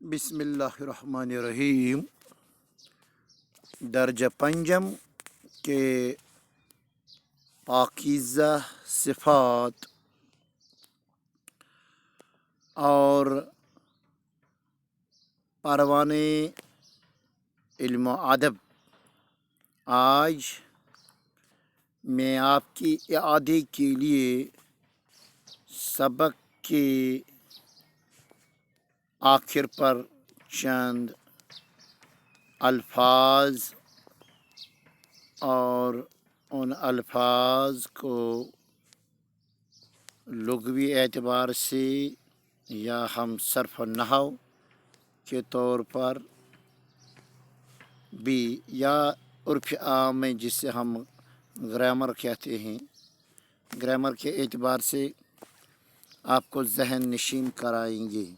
بسم اللہ الرحمن الرحیم. درجہ پنجم کے پاکیزہ صفات اور پروانے علم و ادب. آج میں آپ کی اعادے کے لیے سبق کے آخر پر چند الفاظ اور ان الفاظ کو لغوی اعتبار سے یا ہم صرف نحو کے طور پر بھی یا عرف عام میں جسے ہم گرامر کہتے ہیں، گرامر کے اعتبار سے آپ کو ذہن نشین کرائیں گے.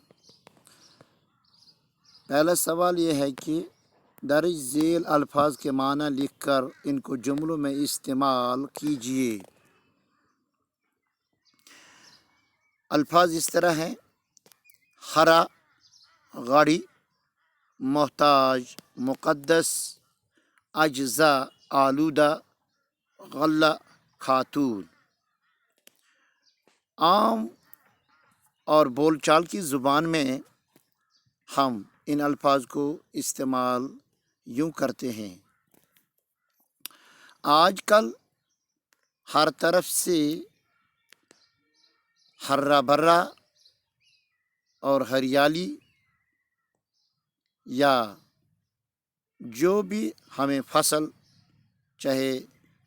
پہلا سوال یہ ہے کہ درج ذیل الفاظ کے معنی لکھ کر ان کو جملوں میں استعمال کیجیے. الفاظ اس طرح ہیں: ہرا، گاڑی، محتاج، مقدس، اجزا، آلودہ، غلہ، خاتون. عام اور بول چال کی زبان میں ہم ان الفاظ کو استعمال یوں کرتے ہیں: آج کل ہر طرف سے ہرا بھرا اور ہریالی، یا جو بھی ہمیں فصل، چاہے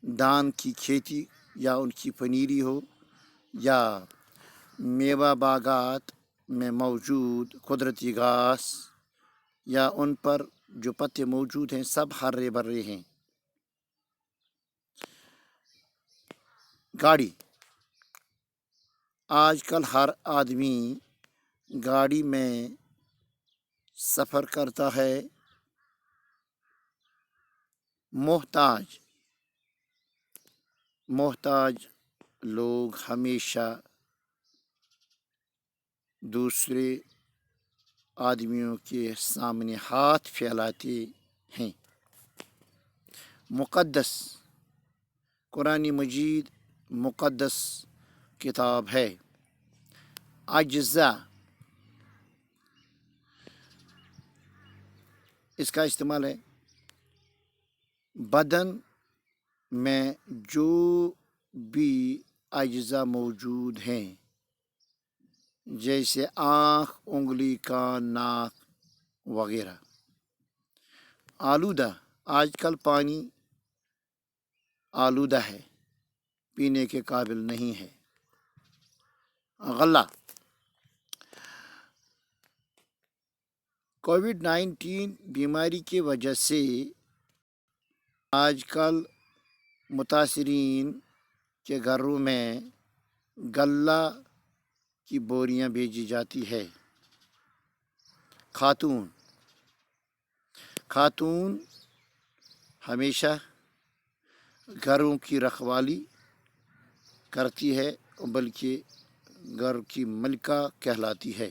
دھان کی کھیتی یا ان کی پنیری ہو، یا میوہ باغات میں موجود قدرتی گھاس یا ان پر جو پتے موجود ہیں، سب ہرے بھرے ہیں. گاڑی، آج کل ہر آدمی گاڑی میں سفر کرتا ہے. محتاج، محتاج لوگ ہمیشہ دوسرے آدمیوں کے سامنے ہاتھ پھیلاتے ہیں. مقدس، قرآن مجید مقدس کتاب ہے. اجزا، اس کا استعمال ہے بدن میں جو بھی اجزا موجود ہیں، جیسے آنکھ، انگلی، کان، ناک وغیرہ. آلودہ، آج کل پانی آلودہ ہے، پینے کے قابل نہیں ہے. غلہ، کووڈ-19 بیماری کی وجہ سے آج کل متاثرین کے گھروں میں غلہ کی بوریاں بھیجی جاتی ہے. خاتون، خاتون ہمیشہ گھروں کی رکھوالی کرتی ہے، بلکہ گھر کی ملکہ کہلاتی ہے.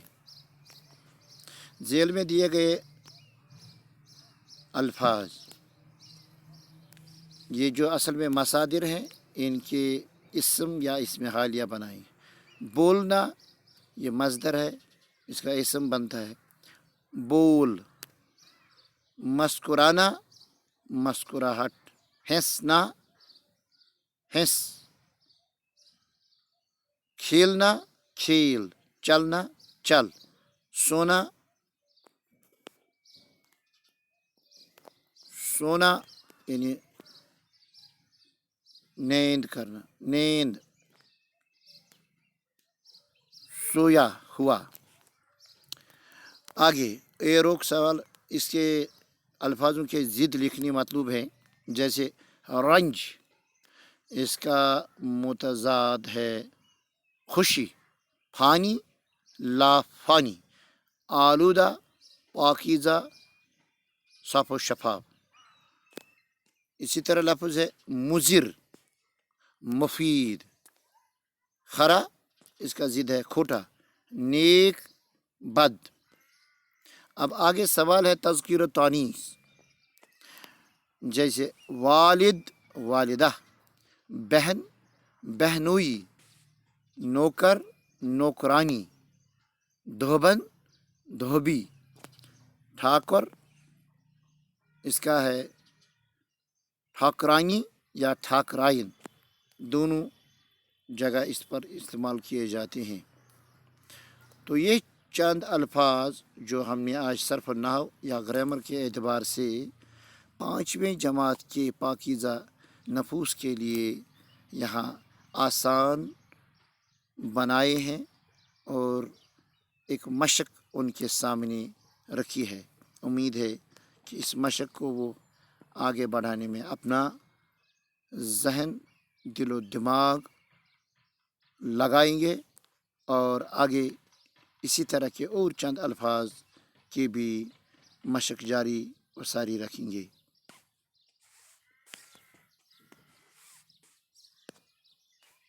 ذیل میں دیے گئے الفاظ یہ جو اصل میں مصادر ہیں، ان کے اسم یا اسم حالیہ بنائیں. بولنا، یہ مصدر ہے، اس کا اسم بنتا ہے بول. مسکرانا، مسکراہٹ. ہنسنا، ہنس. کھیلنا، کھیل. چلنا، چل. سونا، سونا یعنی نیند کرنا، نیند. سویا ہوا. آگے ایک سوال، اس کے الفاظوں کے ضد لکھنی مطلوب ہے. جیسے رنج، اس کا متضاد ہے خوشی. فانی، لا فانی. آلودہ، پاکیزہ، صاف و شفاف. اسی طرح لفظ ہے مضر، مفید. خرا، اس کا ضد ہے کھوٹا. نیک، بد. اب آگے سوال ہے تذکیر و تانیث، جیسے والد والدہ، بہن بہنوئی، نوکر نوکرانی، دھوبن دھوبی، ٹھاکر اس کا ہے ٹھاکرانی یا ٹھاکرائن، دونوں جگہ اس پر استعمال کیے جاتے ہیں۔ تو یہ چند الفاظ جو ہم نے آج صرف نحو یا گرامر کے اعتبار سے 5ویں جماعت کے پاکیزہ نفوس کے لیے یہاں آسان بنائے ہیں اور ایک مشق ان کے سامنے رکھی ہے۔ امید ہے کہ اس مشق کو وہ آگے بڑھانے میں اپنا ذہن دل و دماغ لگائیں گے اور آگے اسی طرح کے اور چند الفاظ کی بھی مشق جاری و ساری رکھیں گے۔